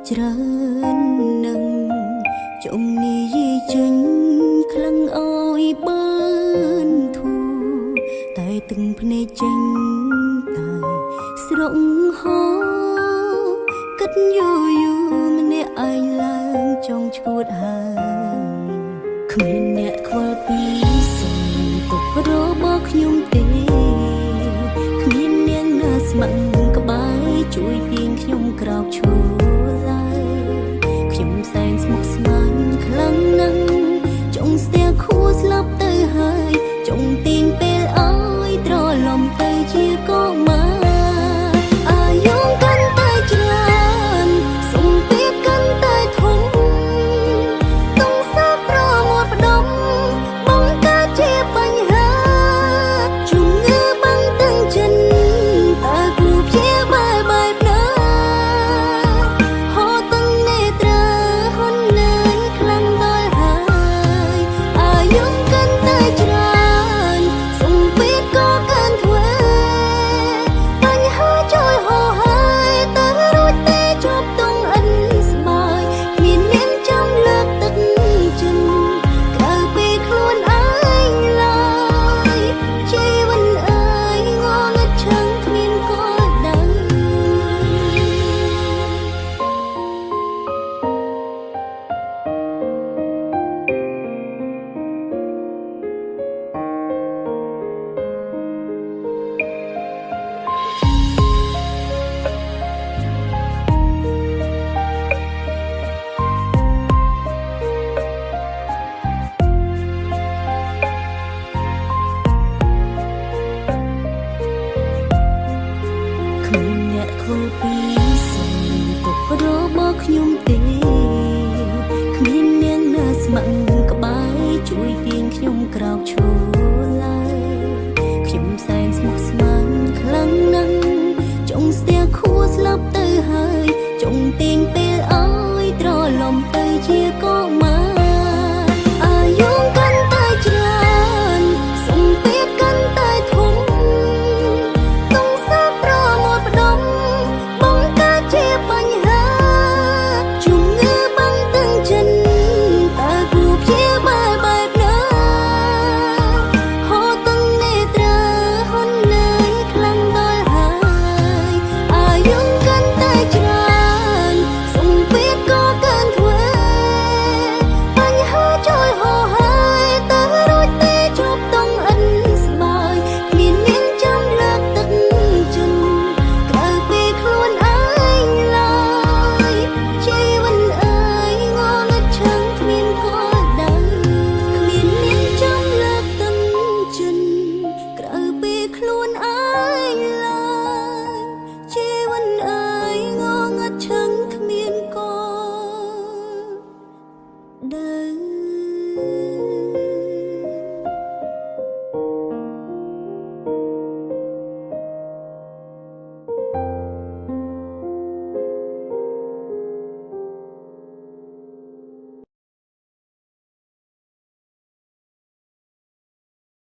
ច្រើននឹងចុំនេះចេញខ្លាំងអើយបានធូរតែទឹកភ្នែកចេញតែស្រងហោគិតយូរយូរម្នាក់ឯងឡើងចង់ឈួតហើយគ្មានអ្នកខ្វល់ពីសុំទុករបស់ខ្ញុំទេគ្មាននាងណាស្ម័គ្រក្បែរជួយទាញខ្ញុំក្រោកឈរឡើយខ្ញុំសែងស្មុគស្មាញខ្លាំងណាស់ចង់ស្ទះខួរស្លាប់ទៅហើយចង់ទាញពេលអើយត្រឡំទៅជាកុមារអាយុកាន់តែច្រើនសម្ពាធកាន់តែធំតុងសាប្រមាត់ផ្ដុំបង្កើតជាបញ្ហាជំងឺបាំងទាំងចិនតើគូព្យាបាលបែបណាហូរទាំងនេត្រាហុនណានខ្លាំងដល់ហើយអាយុកាន់តែច្រើនសម្ពាធក៏កាន់ធ្វើបញ្ហាចូលហោហើយទៅរួចទេជប់តុងអិនស្បើយគ្មាននាងចាំលើកទឹកចិនក្រៅពីខ្លួនឯងឡើយជីវិតអើយងងឹតឆឹងគ្មានគោលដៅគ្មានអ្នកខ្វល់ពីសុំទុករបស់ខ្ញុំទេគ្មាននាងណាស្ម័គ្រក្បែរជួយទាញខ្ញុំក្រោកឈរឡើយខ្ញុំសែងស្មុគស្មាញខ្លាំងណាស់ចង់ស្ទះខួរស្លាប់ទៅហើយចង់ទា